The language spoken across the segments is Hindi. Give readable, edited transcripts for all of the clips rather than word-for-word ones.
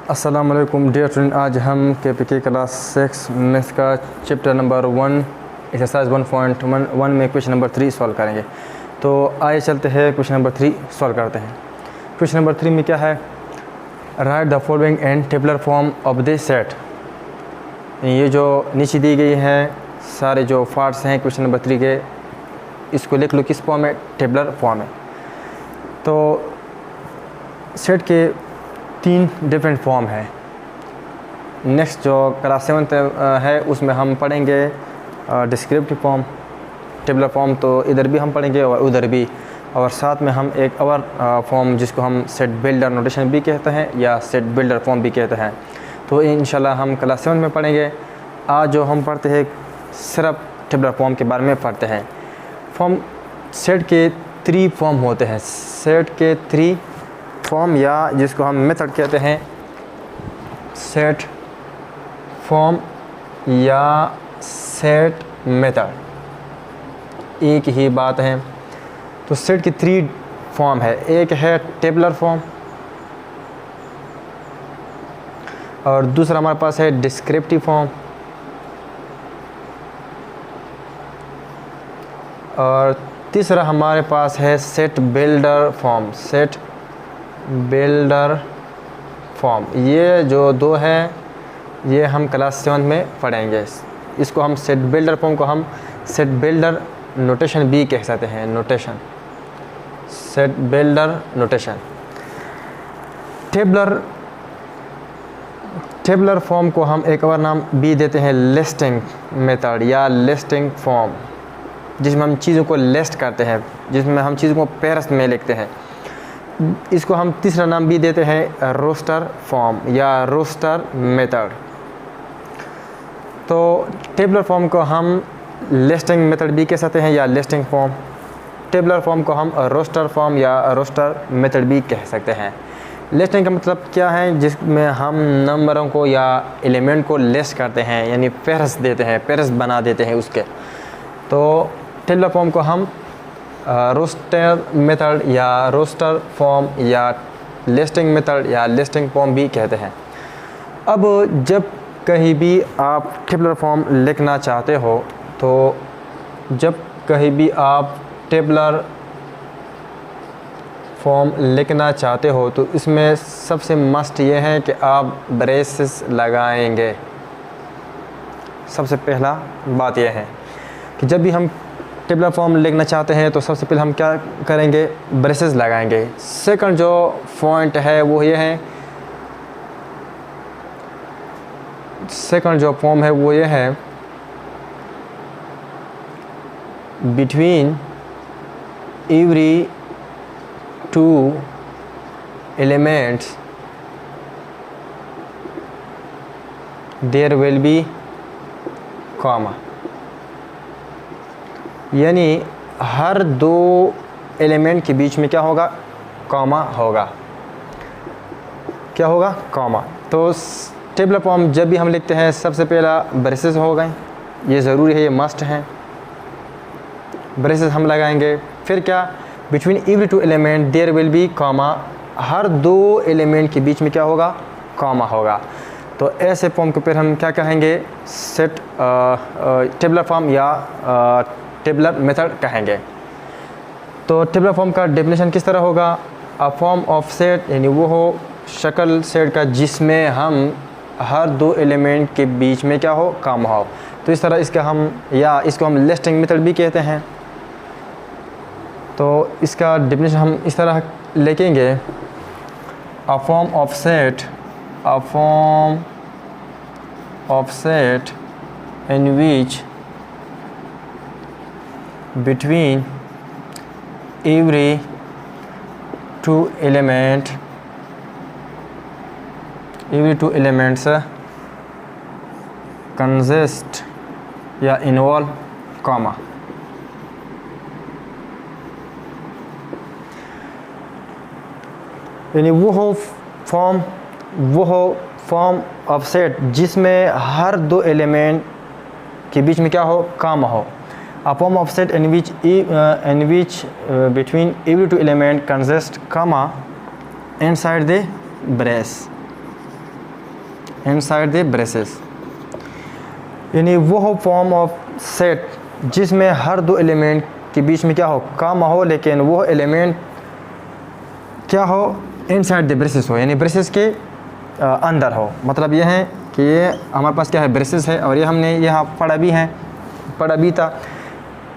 अस्सलाम वालेकुम डियर स्टूडेंट, आज हम KPK क्लास 6 मैथ्स का चैप्टर नंबर 1 एक्सरसाइज 1.1 में क्वेश्चन नंबर 3 सॉल्व करेंगे। तो आइए चलते हैं क्वेश्चन नंबर 3 सॉल्व करते हैं। क्वेश्चन नंबर 3 में क्या है, right the following and tabular form of this set. ये जो नीचे दी गई हैं सारे जो पार्ट्स हैं क्वेश्चन नंबर 3 के, इसको लिख लो किस फॉर्म में, टेबलर फॉर्म में। तो सेट के 3 डिफरेंट फॉर्म है। नेक्स्ट जो क्लास 7 है उसमें हम पढ़ेंगे डिस्क्रिप्टिव फॉर्म, टेबलर फॉर्म, तो इधर भी हम पढ़ेंगे और उधर भी, और साथ में हम एक और फॉर्म जिसको हम सेट बिल्डर नोटेशन भी कहते हैं या सेट बिल्डर फॉर्म भी कहते हैं, तो इंशाल्लाह हम क्लास 7 में पढ़ेंगे। आज जो हम पढ़ते हैं सिर्फ टेबलर फॉर्म के बारे में पढ़ते हैं। फॉर्म सेट के 3 फॉर्म होते हैं, सेट के 3 फॉर्म या जिसको हम मेथड कहते हैं, सेट फॉर्म या सेट मेथड, एक ही बात है। तो सेट की 3 फॉर्म है, एक है टेबलर फॉर्म और दूसरा हमारे पास है डिस्क्रिप्टिव फॉर्म और तीसरा हमारे पास है set builder form, set builder form. ये जो 2 है ये हम क्लास 7 में पढ़ेंगे। इसको हम सेट बिल्डर फॉर्म को हम सेट बिल्डर नोटेशन भी कह सकते हैं, notation, set builder notation. Tabular form को हम एक और नाम भी देते हैं लिस्टिंग मेथड या लिस्टिंग फॉर्म, जिसमें हम चीज़ों को लिस्ट करते हैं, जिसमें हम चीज़ों को पेयर्स में लिखते हैं। इसको हम तीसरा नाम भी देते हैं रोस्टर फॉर्म या रोस्टर मेथड। तो टेबलर फॉर्म को हम लिस्टिंग मेथड भी कह सकते हैं या लिस्टिंग फॉर्म, टेबलर फॉर्म को हम रोस्टर फॉर्म या रोस्टर मेथड भी कह सकते हैं। लिस्टिंग का मतलब क्या है, जिसमें हम नंबरों को या एलिमेंट को लिस्ट करते हैं, यानी फेहरिस्त देते हैं, फेहरिस्त बना देते हैं उसके। तो टेबलर फॉर्म को हम रोस्टर मेथड या रोस्टर फॉर्म या लिस्टिंग मेथड या लिस्टिंग फॉर्म भी कहते हैं। अब जब कहीं भी आप टेबलर फॉर्म लिखना चाहते हो, तो जब कहीं भी आप टेबलर फॉर्म लिखना चाहते हो तो इसमें सबसे मस्ट ये है कि आप ब्रेसेस लगाएंगे। सबसे पहला बात यह है कि जब भी हम टेबलर फॉर्म लिखना चाहते हैं तो सबसे पहले हम क्या करेंगे, ब्रेसेस लगाएंगे। सेकंड जो पॉइंट है वो ये है, सेकंड जो फॉर्म है वो ये है, between every 2 elements there will be comma, यानी हर 2 एलिमेंट के बीच में क्या होगा, कॉमा होगा। क्या होगा, कॉमा। तो टेबलर फॉर्म जब भी हम लिखते हैं सबसे पहला ब्रेसेस हो गए, ये ज़रूरी है, ये मस्ट है, ब्रेसेस हम लगाएंगे। फिर क्या, between every 2 element there will be comma, हर 2 एलिमेंट के बीच में क्या होगा, कॉमा होगा। तो ऐसे फॉर्म को फिर हम क्या कहेंगे, सेट टेबलर फॉर्म या टेबलर मेथड कहेंगे। तो टेबलर फॉर्म का डेफिनेशन किस तरह होगा, अ फॉर्म ऑफ सेट, यानी वो हो शक्ल सेट का जिसमें हम हर 2 एलिमेंट के बीच में क्या हो, कॉमा हो। तो इस तरह इसका हम, या इसको हम लिस्टिंग मेथड भी कहते हैं। तो इसका डेफिनेशन हम इस तरह लिखेंगे, a form of set, a form of set in which between every 2 elements consist या involve comma। यानी वो हो फॉर्म ऑफ सेट जिसमें हर 2 एलिमेंट के बीच में क्या हो, कॉमा हो। A form of set in which between every 2 element consists comma inside the brace। Inside the braces, यानी वो हो फॉर्म ऑफ सेट जिसमें हर दो एलिमेंट के बीच में क्या हो, कामा हो, लेकिन वो एलिमेंट क्या हो, इनसाइड द ब्रेसेस हो, यानी ब्रेसेस के अंदर हो। मतलब ये है कि ये हमारे पास क्या है, ब्रेसेस है, और ये हमने यहाँ पढ़ा भी था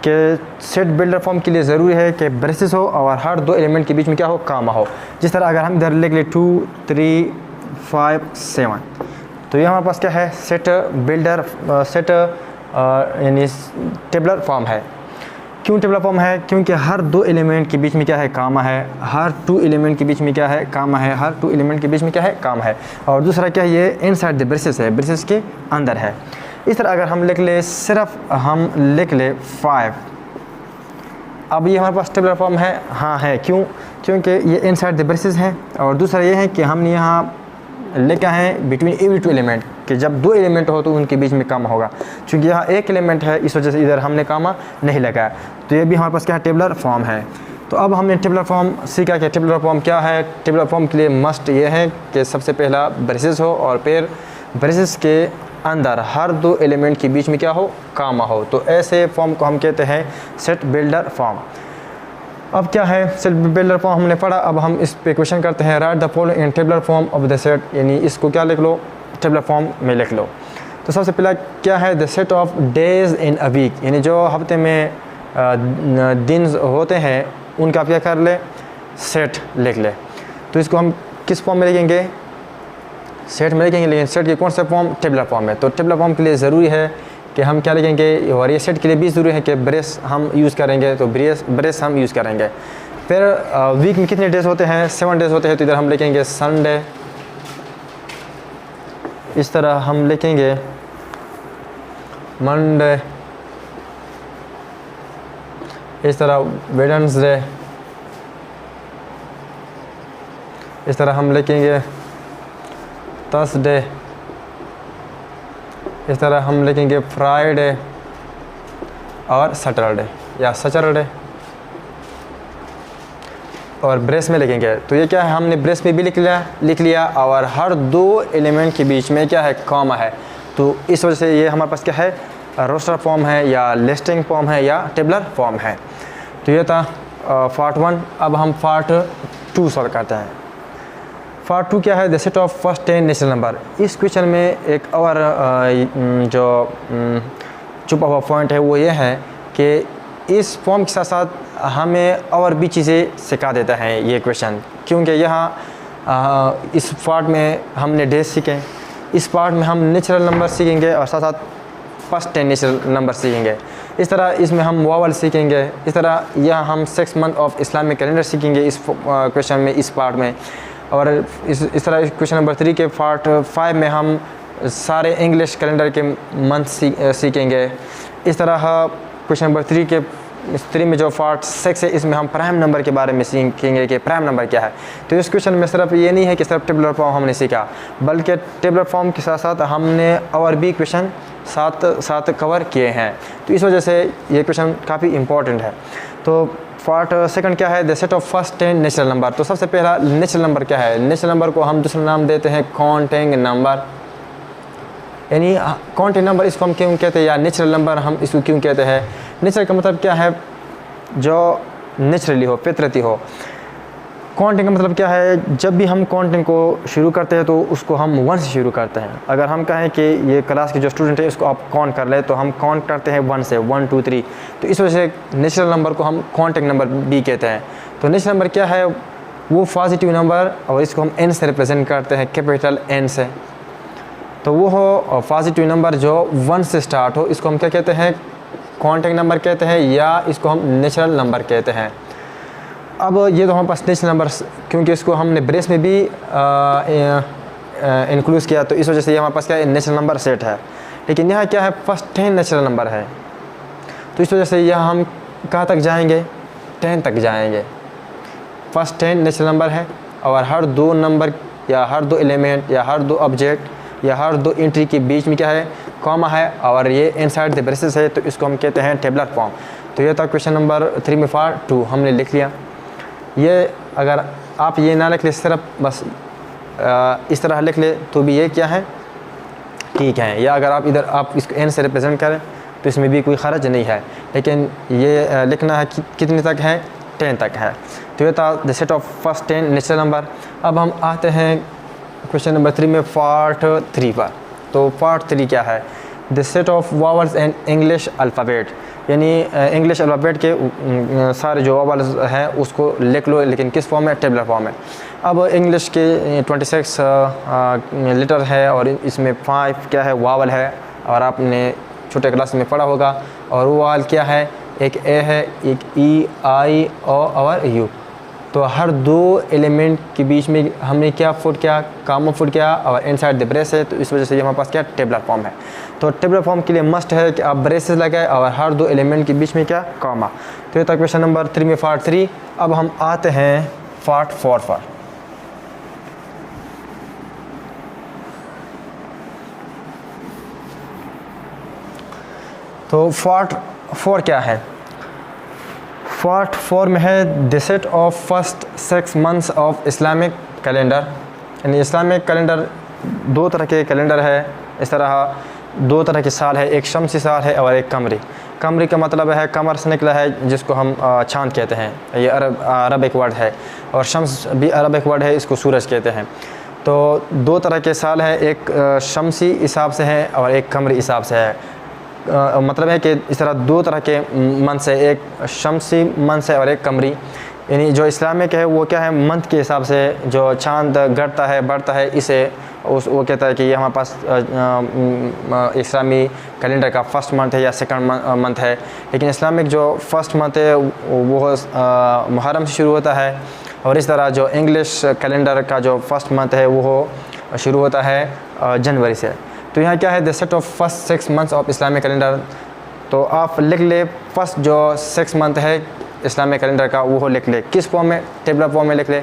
कि सेट बिल्डर फॉर्म के लिए ज़रूरी है कि ब्रेसेस हो और हर दो एलिमेंट के बीच में क्या हो, कामा हो। जिस तरह अगर हम इधर लिख ले 2 3 5 7, तो ये हमारे पास क्या है, सेट बिल्डर सेट यानी टेबलर फॉर्म है। क्यों टेबलर फॉर्म है? क्योंकि हर दो एलिमेंट के बीच में क्या है, कामा है, हर टू एलिमेंट के बीच में क्या है, कामा है, हर टू एलिमेंट के बीच में क्या है, काम है। और दूसरा क्या है, ये इनसाइड द ब्रेसेस है, ब्रेसेस के अंदर है। इस तरह अगर हम लिख ले, सिर्फ हम लिख ले 5, अब ये हमारे पास टेबलर फॉर्म है, हाँ है। क्यों? क्योंकि ये इनसाइड द ब्रेसेस है, और दूसरा ये है कि हमने यहाँ लिखा है बिटवीन एवरी टू एलिमेंट, कि जब दो एलिमेंट हो तो उनके बीच में कामा होगा। क्योंकि यहाँ एक एलिमेंट है, इस वजह से इधर हमने कामा नहीं लगाया। तो ये भी हमारे पास क्या है, टेबलर फॉर्म है। तो अब हमने टेबलर फॉर्म सीखा कि टेबलर फॉर्म क्या है। टेबलर फॉर्म के लिए मस्ट ये है कि सबसे पहला ब्रेसेस हो, और फिर ब्रेसेस के अंदर हर दो एलिमेंट के बीच में क्या हो, कामा हो। तो ऐसे फॉर्म को हम कहते हैं सेट बिल्डर फॉर्म। अब क्या है सेट बिल्डर फॉर्म हमने पढ़ा। अब हम इस पे क्वेश्चन करते हैं, right the following in tabular form of the set, यानी इसको क्या लिख लो, टेबलर फॉर्म में लिख लो। तो सबसे पहला क्या है, the set of days in a week, यानी जो हफ्ते में दिन होते हैं उनका क्या कर ले, सेट लिख ले। तो इसको हम किस फॉर्म में लिखेंगे, सेट में लिखेंगे, लेकिन सेट की कौन सा फॉर्म, टेबलर फॉर्म है। तो टेबलर फॉर्म के लिए ज़रूरी है कि हम क्या लिखेंगे, और ये सेट के लिए भी ज़रूरी है कि ब्रेस हम यूज़ करेंगे, तो ब्रेस हम यूज़ करेंगे। फिर वीक में कितने डेज होते हैं, 7 डेज होते हैं, तो इधर हम लिखेंगे संडे, इस तरह हम लिखेंगे मंडे, इस तरह वेडनेसडे, इस तरह हम लिखेंगे थर्सडे, इस तरह हम लिखेंगे फ्राइडे और सैटरडे या सैटरडे, और ब्रेस में लिखेंगे। तो ये क्या है, हमने ब्रेस में भी लिख लिया और हर दो एलिमेंट के बीच में क्या है, कॉमा है। तो इस वजह से ये हमारे पास क्या है, रोस्टर फॉर्म है या लिस्टिंग फॉर्म है या टेबलर फॉर्म है। तो ये था पार्ट 1। अब हम पार्ट 2 सॉल्व करते हैं। पार्ट 2 क्या है, the set of first 10 natural number. इस क्वेश्चन में एक और जो छुपा हुआ पॉइंट है वो ये है कि इस फॉर्म के साथ साथ हमें और भी चीज़ें सिखा देता है ये क्वेश्चन। क्योंकि यहाँ इस पार्ट में हमने डेज सीखे, इस पार्ट में हम नेचुरल नंबर सीखेंगे और साथ साथ फर्स्ट 10 नेचुरल नंबर सीखेंगे। इस तरह इसमें हम वावल सीखेंगे। इस तरह यह हम 6 मंथ ऑफ इस्लामिक कैलेंडर सीखेंगे इस क्वेश्चन में, इस पार्ट में। और इस तरह क्वेश्चन नंबर 3 के पार्ट 5 में हम सारे इंग्लिश कैलेंडर के मंथ सीखेंगे। इस तरह क्वेश्चन नंबर 3 में जो पार्ट 6 है इसमें हम प्राइम नंबर के बारे में सीखेंगे कि प्राइम नंबर क्या है। तो इस क्वेश्चन में सिर्फ ये नहीं है कि सिर्फ टेबलर फॉर्म हमने सीखा, बल्कि टेबलर फॉर्म के साथ साथ हमने और भी क्वेश्चन साथ कवर किए हैं। तो इस वजह से ये क्वेश्चन काफ़ी इम्पोर्टेंट है। तो पार्ट 2 क्या है, the set of first 10 natural number. तो सबसे पहला नेचुरल नंबर क्या है, नेचुरल नंबर को हम दूसरा नाम देते हैं काउंटिंग नंबर, यानी काउंटिंग नंबर इसको हम क्यों कहते हैं, या नेचुरल नंबर हम इसको क्यों कहते हैं। नेचुरल का मतलब क्या है, जो नेचुरली हो, फितरती हो। काउंटिंग का मतलब क्या है, जब भी हम काउंटिंग को शुरू करते हैं तो उसको हम 1 से शुरू करते हैं। अगर हम कहें कि ये क्लास के जो स्टूडेंट है इसको आप काउंट कर ले, तो हम काउंट करते हैं 1 से, 1 2 3। तो इस वजह से नेचुरल नंबर को हम काउंटिंग नंबर भी कहते हैं। तो नेचुरल नंबर क्या है, वो पॉजिटिव नंबर, और इसको हम n से रिप्रेजेंट करते हैं, कैपिटल N से। तो वो हो पॉजिटिव नंबर जो 1 से स्टार्ट हो, इसको हम क्या कहते हैं, काउंटिंग नंबर कहते हैं, या इसको हम नेचुरल नंबर कहते हैं। अब ये तो हमारे पास नेचुरल नंबर, क्योंकि इसको हमने ब्रेस में भी इंक्लूड किया, तो इस वजह से ये हमारे पास क्या है, नेचुरल नंबर सेट है। लेकिन यहाँ क्या है, फर्स्ट 10 नेचुरल नंबर है। तो इस वजह से यह हम कहाँ तक जाएंगे, 10 तक जाएंगे। फर्स्ट 10 नेचुरल नंबर है, और हर दो नंबर या हर दो एलिमेंट या हर दो ऑब्जेक्ट या हर दो एंट्री के बीच में क्या है, कॉमा है, और ये इनसाइड द ब्रेसेस है। तो इसको हम कहते हैं टेबलर फॉर्म। तो ये था क्वेश्चन नंबर 3 में पार्ट 2 हमने लिख लिया। ये अगर आप ये ना लिख ले, सिर्फ बस इस तरह लिख ले, तो भी ये क्या है, ठीक हैं, या अगर आप इधर आप इसको n से रिप्रेजेंट करें तो इसमें भी कोई ख़र्च नहीं है, लेकिन ये लिखना है कि कितने तक है, 10 तक है। तो ये था the set of first 10 natural number. अब हम आते हैं क्वेश्चन नंबर 3 में पार्ट 3 पर। तो पार्ट 3 क्या है, the set of vowels and English alphabet, यानी इंग्लिश अल्फ़ाबेट के सारे जो वावल्स हैं उसको लिख लो, लेकिन किस फॉर्म में, टेबलर फॉर्म में। अब इंग्लिश के 26 लेटर है और इसमें 5 क्या है, वावल है, और आपने छोटे क्लास में पढ़ा होगा। और वो वावल क्या है, एक ए है, एक ई, आई, ओ और यू। तो हर दो एलिमेंट के बीच में हमने क्या फुट किया, कामा फुट किया, और इनसाइड द ब्रेस है, तो इस वजह से ये हमारे पास क्या टेबलर फॉर्म है। तो टेबलर फॉर्म के लिए मस्ट है कि आप ब्रेसेस लगाए और हर दो एलिमेंट के बीच में क्या, कामा। तो ये था क्वेश्चन नंबर 3 में पार्ट 3। अब हम आते हैं पार्ट 4 पर। तो पार्ट 4 क्या है, पार्ट 4 में है the set of first 6 months of Islamic calendar. यानी इस्लामिक कैलेंडर 2 तरह के कैलेंडर है, इस तरह 2 तरह के साल है, एक शमसी साल है और एक कमरी। कमरी का मतलब है कमर से निकला है, जिसको हम चाँद कहते हैं, ये अरब एक वर्ड है, और शम्स भी अरब एक वर्ड है, इसको सूरज कहते हैं। तो 2 तरह के साल है, एक शमसी हिसाब से है और एक कमरी हिसाब से है। मतलब है कि इस तरह 2 तरह के मंथ है, एक शमसी मंथ है और एक कमरी। यानी जो इस्लामिक है वो क्या है, मंथ के हिसाब से जो चांद घटता है बढ़ता है, इसे वो कहता है कि ये हमारे पास इस्लामी कैलेंडर का फर्स्ट मंथ है या सेकंड मंथ है। लेकिन इस्लामिक जो फर्स्ट मंथ है वो मुहर्रम से शुरू होता है, और इस तरह जो इंग्लिश कैलेंडर का जो फर्स्ट मंथ है वो शुरू होता है जनवरी से। तो यहाँ क्या है, the set of first 6 months of Islamic calendar. तो आप लिख ले फर्स्ट जो 6 मंथ है इस्लामिक कैलेंडर का वो लिख ले, किस फॉर्म में, टेबलर फॉर्म में लिख ले।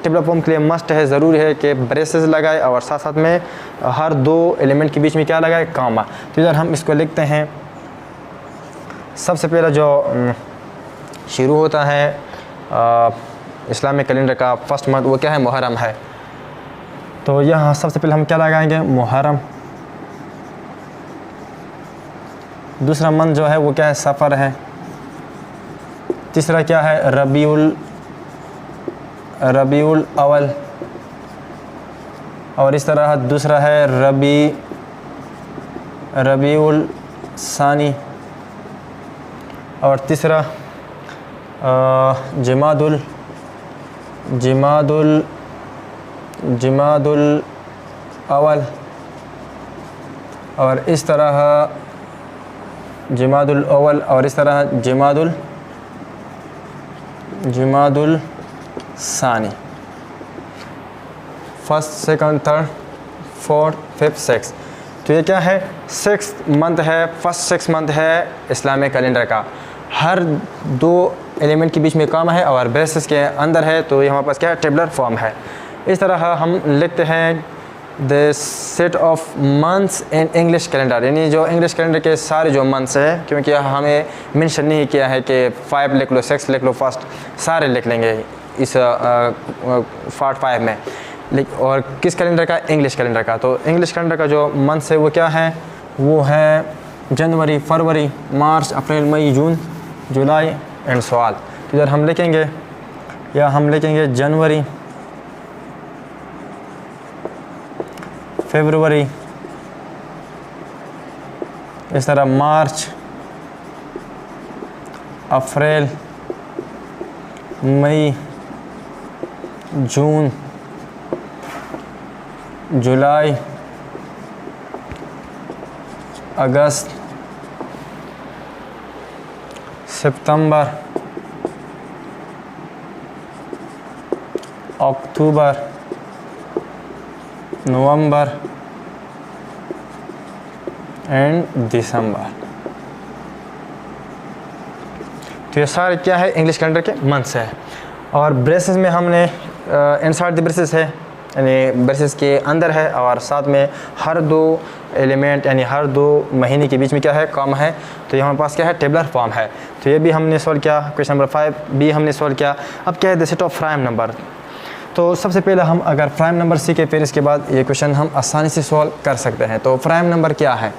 टेबलर फॉर्म के लिए मस्ट है, ज़रूरी है कि ब्रेसेस लगाए और साथ साथ में हर 2 एलिमेंट के बीच में क्या लगाए, कामा। तो इधर हम इसको लिखते हैं। सबसे पहला जो शुरू होता है इस्लामिक कैलेंडर का फर्स्ट मंथ वो क्या है, मुहर्रम है। तो यहाँ सबसे पहले हम क्या लगाएंगे, मुहर्रम। दूसरा मंथ जो है वो क्या है, सफ़र है। तीसरा क्या है, रबीउल अवल, और इस तरह दूसरा है रबीउल सानी, और तीसरा जिमादुल अवल, और इस तरह जिमादुल अवल, और इस तरह जिमादुल सानी। First, second, third, fourth, fifth, six. तो ये क्या है, 6 मंथ है, फर्स्ट 6 मंथ है इस्लामिक कैलेंडर का। हर 2 एलिमेंट के बीच में काम है और ब्रेसेस के अंदर है, तो ये हमारे पास क्या है, टेबलर फॉर्म है। इस तरह हम लिखते हैं the set of months in English calendar, यानी जो इंग्लिश कैलेंडर के सारे जो मंथ्स हैं, क्योंकि हमें मेंशन नहीं किया है कि 5 लिख लो, 6 लिख लो, फर्स्ट सारे लिख लेंगे इस पार्ट 5 में। और किस कैलेंडर का, इंग्लिश कैलेंडर का। तो इंग्लिश कैलेंडर का जो मंथ्स है वो क्या है, वो है जनवरी, फरवरी, मार्च, अप्रैल, मई, जून, जुलाई एंड सवाल। तो इधर हम लिखेंगे, या हम लिखेंगे जनवरी, फरवरी, इस तरह मार्च, अप्रैल, मई, जून, जुलाई, अगस्त, सितंबर, अक्टूबर, नवंबर एंड दिसंबर। तो ये सारे क्या है, इंग्लिश कैलेंडर के मंथ्स है। और ब्रेसेस में हमने इनसाइड द ब्रेसेस है, यानी ब्रेसेस के अंदर है, और साथ में हर 2 एलिमेंट यानी हर 2 महीने के बीच में क्या है, कॉमा है। तो यहाँ पास क्या है, टेबलर फॉर्म है। तो ये भी हमने सॉल्व किया, क्वेश्चन नंबर 5 भी हमने सॉल्व किया। अब क्या है, the set of prime number. तो सबसे पहले हम अगर प्राइम नंबर सीखे फिर इसके बाद ये क्वेश्चन हम आसानी से सॉल्व कर सकते हैं। तो प्राइम नंबर क्या है?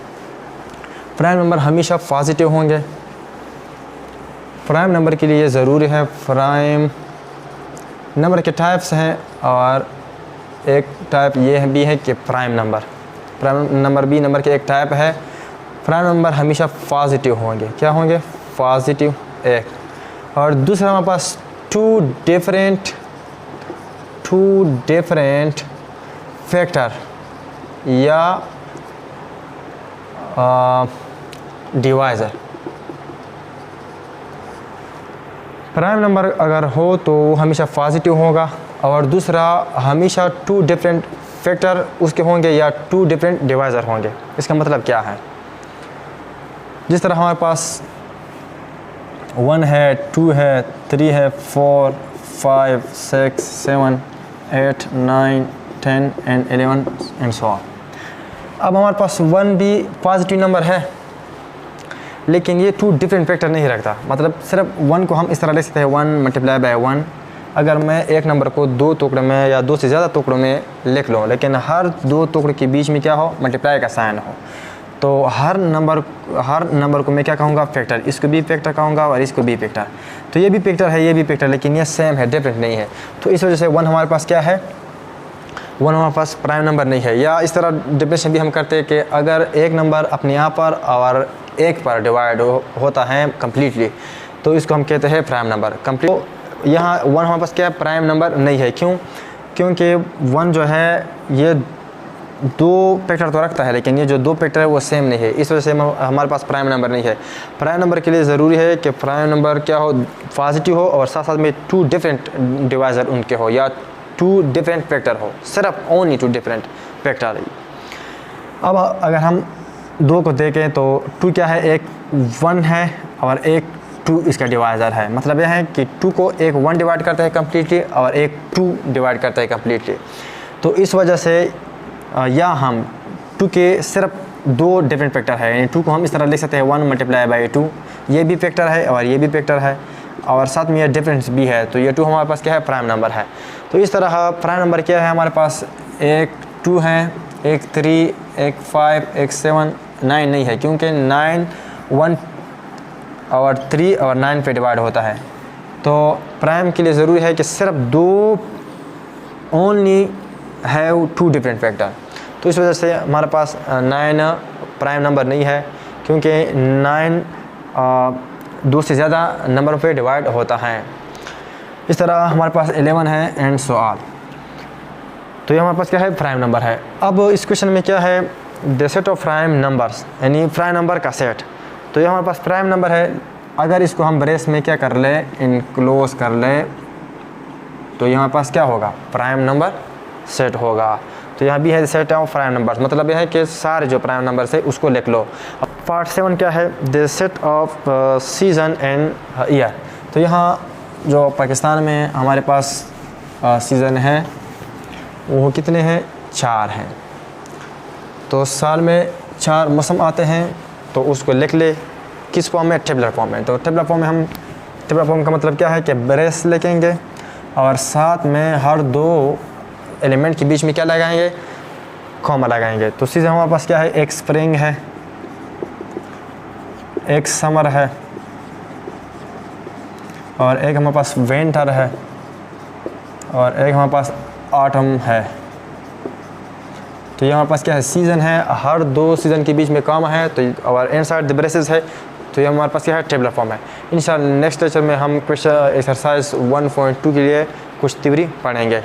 प्राइम नंबर हमेशा पॉजिटिव होंगे। प्राइम नंबर के लिए ये ज़रूरी है, प्राइम नंबर के टाइप्स हैं और एक टाइप ये भी है कि प्राइम नंबर भी नंबर के एक टाइप है। प्राइम नंबर हमेशा पॉजिटिव होंगे। क्या होंगे? पॉजिटिव एक। और दूसरा हमारे पास टू डिफरेंट फैक्टर या डिवाइज़र। प्राइम नंबर अगर हो तो हमेशा पॉजिटिव होगा और दूसरा हमेशा टू डिफरेंट फैक्टर उसके होंगे या टू डिफरेंट डिवाइज़र होंगे। इसका मतलब क्या है? जिस तरह हमारे पास 1 है, 2 है, 3 है, 4, 5, 6, 7, 8, 9, 10 एंड 11 एंड सो ऑन। अब हमारे पास 1 भी पॉजिटिव नंबर है लेकिन ये टू डिफरेंट फैक्टर नहीं रखता। मतलब सिर्फ 1 को हम इस तरह लिख सकते हैं 1 मल्टीप्लाई बाय 1। अगर मैं एक नंबर को 2 टुकड़ों में या 2 से ज़्यादा टुकड़ों में लिख लूँ लेकिन हर 2 टुकड़े के बीच में क्या हो? मल्टीप्लाई का साइन हो, तो हर नंबर को मैं क्या कहूँगा? फैक्टर। इसको भी फैक्टर कहूँगा और इसको भी फैक्टर। तो ये भी फैक्टर है, ये भी फैक्टर, लेकिन ये सेम है, डिफरेंट नहीं है। तो इस वजह से 1 हमारे पास क्या है? 1 हमारे पास प्राइम नंबर नहीं है। या इस तरह डिफरेंशिएशन भी हम करते हैं कि अगर एक नंबर अपने यहाँ पर और 1 पर डिवाइड होता है कम्प्लीटली तो इसको हम कहते हैं प्राइम नंबर कम्प्लीट। तो यहाँ 1 हमारे पास क्या है? प्राइम नंबर नहीं है। क्यों? क्योंकि 1 जो है ये 2 फैक्टर तो रखता है लेकिन ये जो 2 फैक्टर है वो सेम नहीं है। इस वजह से हमारे पास प्राइम नंबर नहीं है। प्राइम नंबर के लिए ज़रूरी है कि प्राइम नंबर क्या हो? पॉजिटिव हो और साथ साथ में 2 डिफरेंट डिवाइज़र उनके हो या 2 डिफरेंट फैक्टर हो, सिर्फ ओनली 2 डिफरेंट फैक्टर। अब अगर हम 2 को देखें तो 2 क्या है? एक 1 है और एक 2 इसका डिवाइज़र है। मतलब यह है कि 2 को एक 1 डिवाइड करता है कम्प्लीटली और एक 2 डिवाइड करता है कम्प्लीटली। तो इस वजह से या हम 2 के सिर्फ 2 डिफरेंट फैक्टर है, यानी 2 को हम इस तरह लिख सकते हैं 1 मल्टीप्लाई बाई 2। ये भी फैक्टर है और ये भी फैक्टर है और साथ में ये डिफरेंस भी है। तो ये 2 हमारे पास क्या है? प्राइम नंबर है। तो इस तरह प्राइम नंबर क्या है? हमारे पास एक 2 है, एक 3, एक 5, एक 7, 9 नहीं है क्योंकि 9 1 और 3 और 9 पे डिवाइड होता है। तो प्राइम के लिए ज़रूरी है कि सिर्फ 2 ओनली है 2 डिफरेंट फैक्टर। तो इस वजह से हमारे पास 9 प्राइम नंबर नहीं है क्योंकि 9 2 से ज़्यादा नंबरों पे डिवाइड होता है। इस तरह हमारे पास 11 है एंड सो ऑन। तो ये हमारे पास क्या है? प्राइम नंबर है। अब इस क्वेश्चन में क्या है? The set of prime numbers, यानी प्राइम नंबर का सेट। तो ये हमारे पास प्राइम नंबर है। अगर इसको हम ब्रेस में क्या कर ले? इनक्लोज कर ले तो ये हमारे पास क्या होगा? प्राइम नंबर सेट होगा। तो यहाँ भी है सेट ऑफ प्राइम नंबर्स, मतलब यह है कि सारे जो प्राइम नंबर्स है उसको लिख लो। अब पार्ट 7 क्या है? The set of season and year. तो यहाँ जो पाकिस्तान में हमारे पास सीज़न है वो कितने हैं? 4 हैं। तो साल में 4 मौसम आते हैं तो उसको लिख ले। किस फॉर्म में? टेबलर फॉर्म में। तो टेबलर फॉर्म में हम टेबलर फॉर्म का मतलब क्या है कि ब्रेस लिखेंगे और साथ में हर 2 एलिमेंट के बीच में क्या लगाएंगे? कॉमा लगाएंगे। तो सीज़न हमारे पास क्या है? एक स्प्रिंग है, एक समर है और एक हमारे पास विंटर है और एक हमारे पास ऑटम है। तो ये हमारे पास क्या है? सीज़न है, हर 2 सीज़न के बीच में कॉमा है तो और इनसाइड द ब्रेसेस है। तो ये हमारे पास क्या है? टेबलर फॉर्म है। इंशाल्लाह नेक्स्ट लेक्चर में हम क्वेश्चन एक्सरसाइज 1.2 के लिए कुछ थ्योरी पढ़ेंगे।